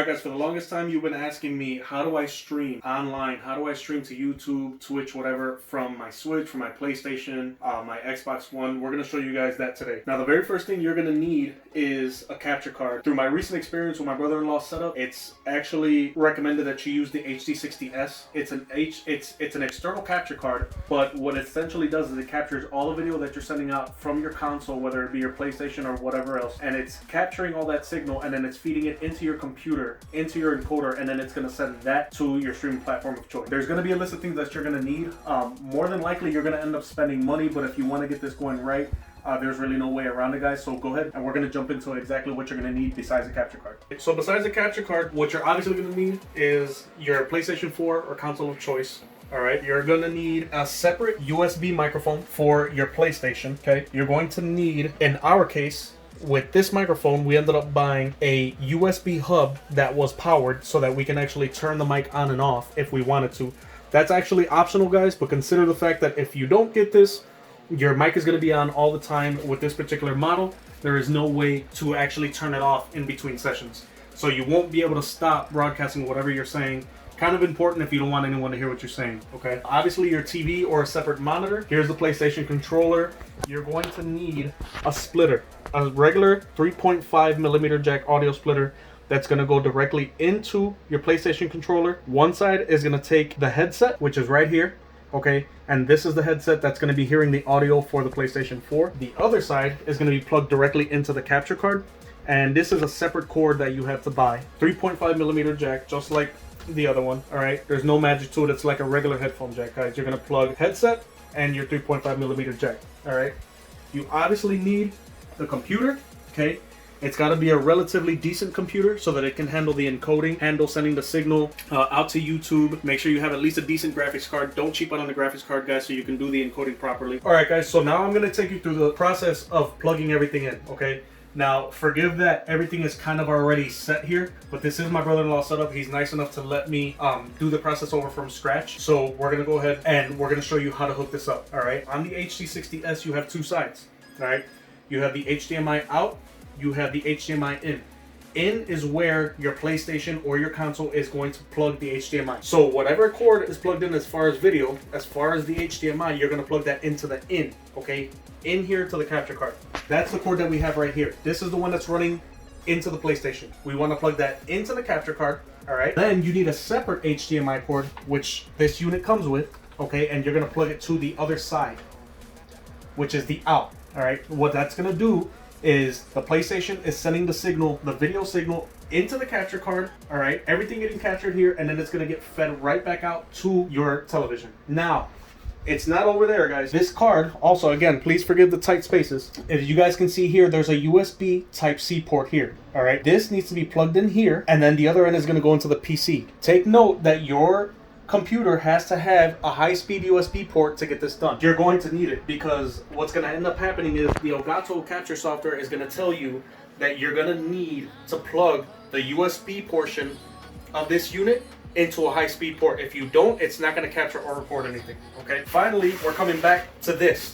Alright guys, for the longest time you've been asking me, how do I stream online? How do I stream to YouTube, Twitch, whatever, from my Switch, from my PlayStation, my Xbox One? We're going to show you guys that today. Now the very first thing you're going to need is a capture card. Through my recent experience with my brother-in-law's setup, it's actually recommended that you use the HD60S. It's an external capture card, but what it essentially does is it captures all the video that you're sending out from your console, whether it be your PlayStation or whatever else, and it's capturing all that signal and then it's feeding it into your computer, into your encoder, and then it's going to send that to your streaming platform of choice. There's going to be a list of things that you're going to need. More than likely you're going to end up spending money, but if you want to get this going right, there's really no way around it, guys. So go ahead and we're going to jump into exactly what you're going to need besides the capture card. So besides the capture card, what you're obviously going to need is your PlayStation 4 or console of choice. All right, you're going to need a separate USB microphone for your PlayStation, okay? You're going to need, in our case, with this microphone, we ended up buying a USB hub that was powered so that we can actually turn the mic on and off if we wanted to. That's actually optional, guys, but consider the fact that if you don't get this, your mic is going to be on all the time. With this particular model, there is no way to actually turn it off in between sessions. So you won't be able to stop broadcasting whatever you're saying. Kind of important if you don't want anyone to hear what you're saying, okay? Obviously your TV or a separate monitor. Here's the PlayStation controller. You're going to need a splitter, a regular 3.5 millimeter jack audio splitter that's going to go directly into your PlayStation controller. One side is going to take the headset, which is right here, okay? And this is the headset that's going to be hearing the audio for the PlayStation 4. The other side is going to be plugged directly into the capture card. And this is a separate cord that you have to buy. 3.5 millimeter jack, just like the other one. All right, there's no magic to it. It's like a regular headphone jack, guys. You're going to plug headset and your 3.5 millimeter jack. All right, you obviously need the computer, okay? It's got to be a relatively decent computer so that it can handle the encoding, handle sending the signal out to YouTube. Make sure you have at least a decent graphics card. Don't cheap out on the graphics card, guys, so you can do the encoding properly. All right, guys, so now I'm going to take you through the process of plugging everything in, okay? Now, forgive that everything is kind of already set here, but this is my brother-in-law setup. He's nice enough to let me do the process over from scratch. So we're going to go ahead and we're going to show you how to hook this up, all right? On the HD60S, you have two sides, all right? You have the HDMI out, you have the HDMI in. In is where your PlayStation or your console is going to plug the HDMI. So whatever cord is plugged in as far as video, as far as the HDMI, you're going to plug that into the in, okay? In here to the capture card. That's the cord that we have right here. This is the one that's running into the PlayStation. We want to plug that into the capture card, all right? Then you need a separate HDMI cord, which this unit comes with, okay? And you're going to plug it to the other side, which is the out, all right? What that's going to do is the PlayStation is sending the signal, the video signal, into the capture card, all right? Everything getting captured here, and then it's going to get fed right back out to your television. Now, it's not over there, guys. This card, also, again, please forgive the tight spaces. As you guys can see here, there's a USB Type-C port here, all right? This needs to be plugged in here, and then the other end is going to go into the PC. Take note that your computer has to have a high-speed USB port to get this done. You're going to need it because what's going to end up happening is the Elgato capture software is going to tell you that you're going to need to plug the USB portion of this unit into a high-speed port. If you don't, it's not going to capture or record anything, okay? Finally, we're coming back to this,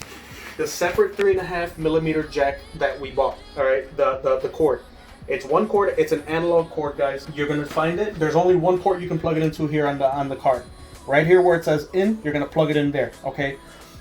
the separate 3.5 millimeter jack that we bought, all right? The cord. It's one cord. It's an analog cord, guys. You're going to find it. There's only one port you can plug it into here on the card. Right here where it says in, you're going to plug it in there, okay?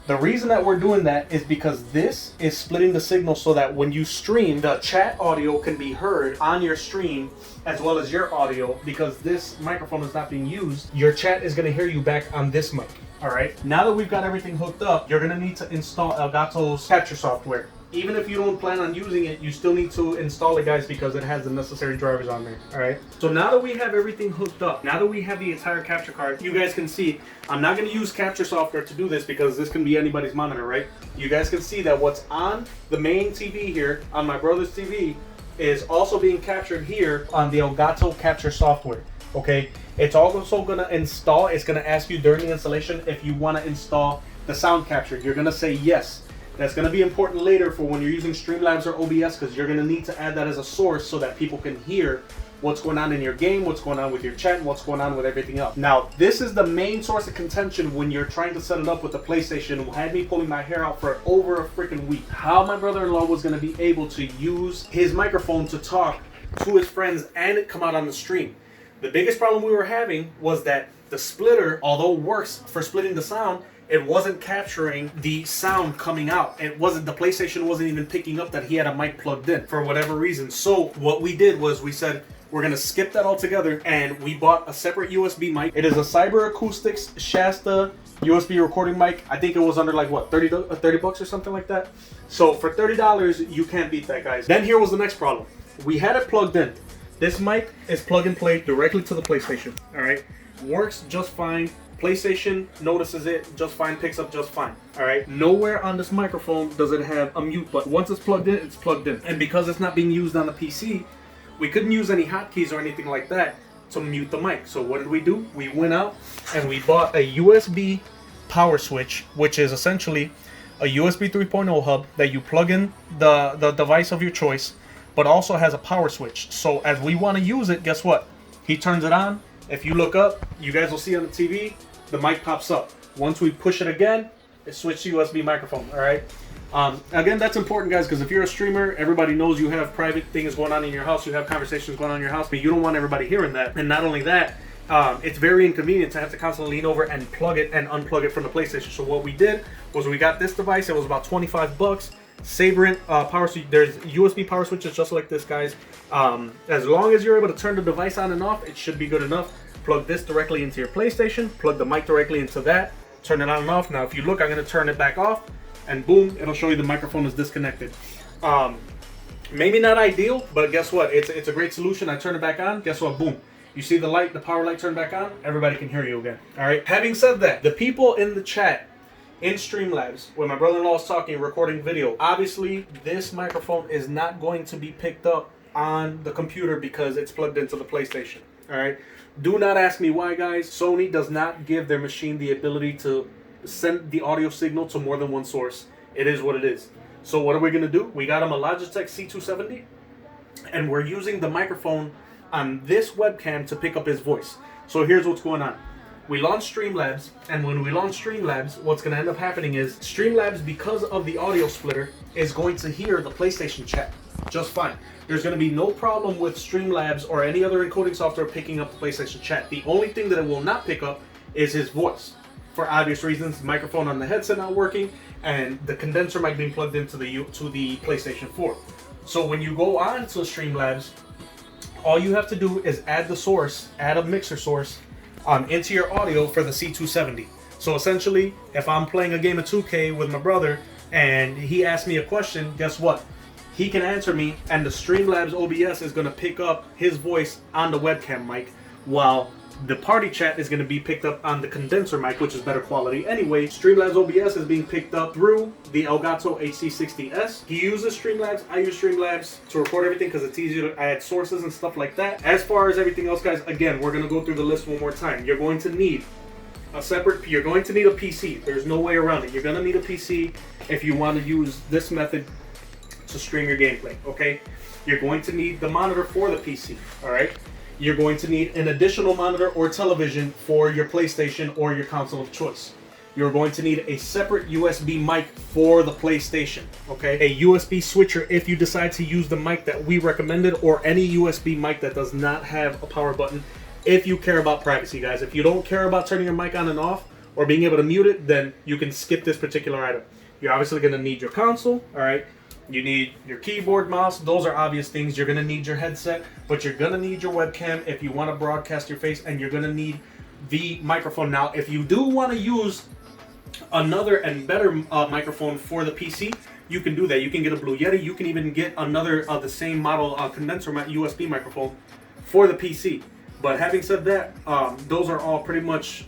The reason that we're doing that is because this is splitting the signal so that when you stream, the chat audio can be heard on your stream as well as your audio. Because this microphone is not being used, your chat is going to hear you back on this mic, all right? Now that we've got everything hooked up, you're going to need to install Elgato's capture software. Even if you don't plan on using it, you still need to install it, guys, because it has the necessary drivers on there, all right? So now that we have everything hooked up, now that we have the entire capture card, you guys can see, I'm not going to use capture software to do this because this can be anybody's monitor, right? You guys can see that what's on the main TV here, on my brother's TV, is also being captured here on the Elgato capture software, okay? It's also going to install, it's going to ask you during the installation if you want to install the sound capture. You're going to say yes. That's going to be important later for when you're using Streamlabs or OBS because you're going to need to add that as a source so that people can hear what's going on in your game, what's going on with your chat, and what's going on with everything else. Now, this is the main source of contention when you're trying to set it up with the PlayStation. It had me pulling my hair out for over a freaking week. How my brother-in-law was going to be able to use his microphone to talk to his friends and it come out on the stream. The biggest problem we were having was that the splitter, although it works for splitting the sound, it wasn't capturing the sound coming out. It wasn't, the PlayStation wasn't even picking up that he had a mic plugged in for whatever reason. So what we did was we said, we're gonna skip that altogether, and we bought a separate USB mic. It is a Cyber Acoustics Shasta USB recording mic. I think it was under like what, 30 bucks or something like that. So for $30, you can't beat that, guys. Then here was the next problem. We had it plugged in. This mic is plug and play directly to the PlayStation, all right? Works just fine. PlayStation notices it just fine, picks up just fine, all right? Nowhere on this microphone does it have a mute button. Once it's plugged in, it's plugged in. And because it's not being used on the PC, we couldn't use any hotkeys or anything like that to mute the mic. So what did we do? We went out and we bought a USB power switch, which is essentially a USB 3.0 hub that you plug in the device of your choice, but also has a power switch. So as we want to use it, guess what? He turns it on. If you look up, you guys will see on the TV, the mic pops up. Once we push it again, it switched to USB microphone, all right? Again, that's important, guys, because if you're a streamer, everybody knows you have private things going on in your house, you have conversations going on in your house, but you don't want everybody hearing that. And not only that, it's very inconvenient to have to constantly lean over and plug it and unplug it from the PlayStation. So what we did was we got this device. It was about 25 bucks. Sabrent power switch. There's USB power switches just like this, guys. As long as you're able to turn the device on and off, it should be good enough. Plug this directly into your PlayStation. Plug the mic directly into that. Turn it on and off. Now, if you look, I'm going to turn it back off, and boom, it'll show you the microphone is disconnected. Maybe not ideal, but guess what? It's a great solution. I turn it back on. Guess what? Boom. You see the light, the power light turn back on. Everybody can hear you again. All right. Having said that, the people in the chat in Streamlabs, when my brother-in-law is talking, recording video, obviously this microphone is not going to be picked up on the computer because it's plugged into the PlayStation. All right. Do not ask me why, guys. Sony does not give their machine the ability to send the audio signal to more than one source. It is what it is. So what are we going to do? We got him a Logitech C270, and we're using the microphone on this webcam to pick up his voice. So here's what's going on. We launched Streamlabs, and when we launch Streamlabs, what's going to end up happening is Streamlabs, because of the audio splitter, is going to hear the PlayStation chat just fine. There's going to be no problem with Streamlabs or any other encoding software picking up the PlayStation chat. The only thing that it will not pick up is his voice. For obvious reasons, the microphone on the headset not working, and the condenser mic being plugged into the PlayStation 4. So when you go on to Streamlabs, all you have to do is add the source, add a mixer source into your audio for the C270. So essentially, if I'm playing a game of 2K with my brother and he asks me a question, guess what? He can answer me, and the Streamlabs OBS is going to pick up his voice on the webcam mic, while the party chat is going to be picked up on the condenser mic, which is better quality. Anyway, Streamlabs OBS is being picked up through the Elgato HD60S. He uses Streamlabs. I use Streamlabs to record everything because it's easier to add sources and stuff like that. As far as everything else, guys, again, we're going to go through the list one more time. You're going to need you're going to need a PC. There's no way around it. You're going to need a PC if you want to use this method to stream your gameplay, okay? You're going to need the monitor for the PC, all right? You're going to need an additional monitor or television for your PlayStation or your console of choice. You're going to need a separate USB mic for the PlayStation, okay? A USB switcher if you decide to use the mic that we recommended, or any USB mic that does not have a power button, if you care about privacy, guys. If you don't care about turning your mic on and off or being able to mute it, then you can skip this particular item. You're obviously going to need your console, all right? You need your keyboard, mouse. Those are obvious things. You're going to need your headset, but you're going to need your webcam if you want to broadcast your face, and you're going to need the microphone. Now, if you do want to use another and better microphone for the PC, you can do that. You can get a Blue Yeti. You can even get another of the same model condenser USB microphone for the PC. But having said that, those are all pretty much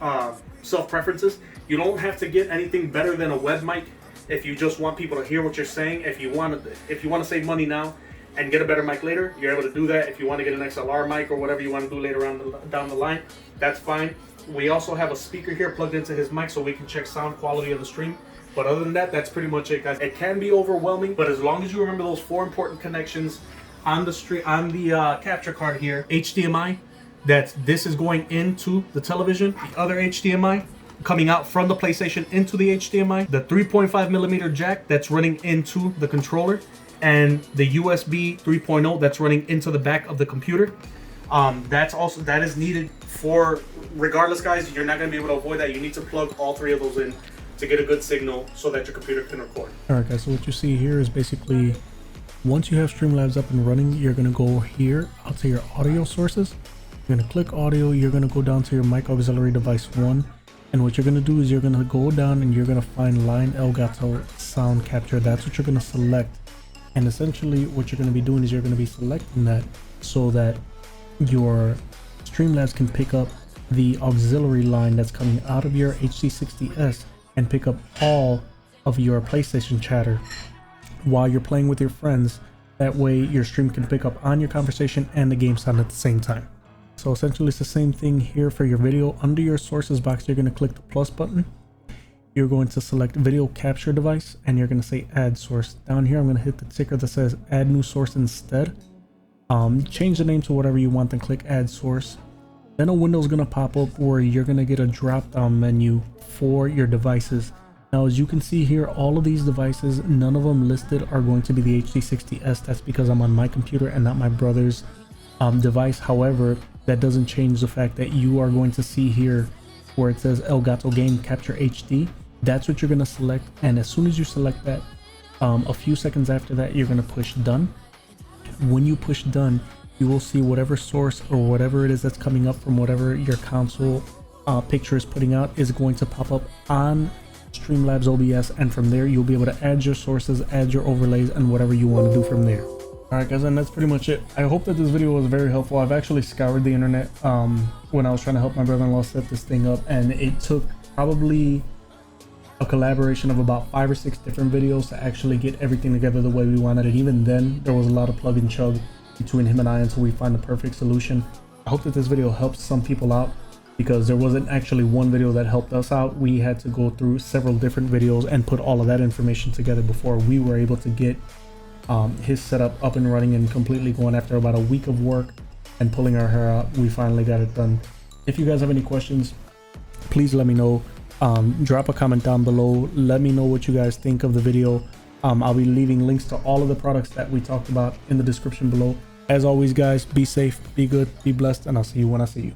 self-preferences. You don't have to get anything better than a web mic if you just want people to hear what you're saying. If you want to save money now and get a better mic later, you're able to do that. If you want to get an XLR mic or whatever you want to do later on down the line, that's fine. We also have a speaker here plugged into his mic so we can check sound quality of the stream. But other than that, that's pretty much it, guys. It can be overwhelming, but as long as you remember those 4 important connections on the capture card here, HDMI, this is going into the television, the other HDMI coming out from the PlayStation into the HDMI, the 3.5mm jack that's running into the controller, and the USB 3.0 that's running into the back of the computer. That is needed for, regardless guys, you're not going to be able to avoid that. You need to plug all three of those in to get a good signal so that your computer can record. Alright guys, so what you see here is basically, once you have Streamlabs up and running, you're going to go here out to your audio sources. You're going to click audio, you're going to go down to your mic auxiliary device 1, and what you're going to do is you're going to go down and you're going to find line Elgato sound capture. That's what you're going to select, and essentially what you're going to be doing is you're going to be selecting that so that your Streamlabs can pick up the auxiliary line that's coming out of your HD60S and pick up all of your PlayStation chatter while you're playing with your friends. That way your stream can pick up on your conversation and the game sound at the same time. So essentially it's the same thing here for your video. Under your sources box, you're going to click the plus button. You're going to select video capture device and you're going to say add source. Down here I'm going to hit the ticker that says add new source instead. Change the name to whatever you want, then click add source. Then a window is going to pop up where you're going to get a drop down menu for your devices. Now as you can see here, all of these devices, none of them listed are going to be the HD60S. That's because I'm on my computer and not my brother's device. However, that doesn't change the fact that you are going to see here where it says Elgato Game Capture HD. That's what you're going to select, and as soon as you select that, a few seconds after that you're going to push done. When you push done, you will see whatever source or whatever it is that's coming up from whatever your console picture is putting out is going to pop up on Streamlabs OBS, and from there you'll be able to add your sources, add your overlays, and whatever you want to do from there. Alright guys, and that's pretty much it. I hope that this video was very helpful. I've actually scoured the internet when I was trying to help my brother-in-law set this thing up, and it took probably a collaboration of about 5 or 6 different videos to actually get everything together the way we wanted it. Even then, there was a lot of plug and chug between him and I until we find the perfect solution. I hope that this video helps some people out, because there wasn't actually one video that helped us out. We had to go through several different videos and put all of that information together before we were able to get his setup up and running and completely going. After about a week of work and pulling our hair out, we finally got it done. If you guys have any questions, please let me know. Drop a comment down below. Let me know what you guys think of the video. I'll be leaving links to all of the products that we talked about in the description below. As always guys, be safe, be good, be blessed, and I'll see you when I see you.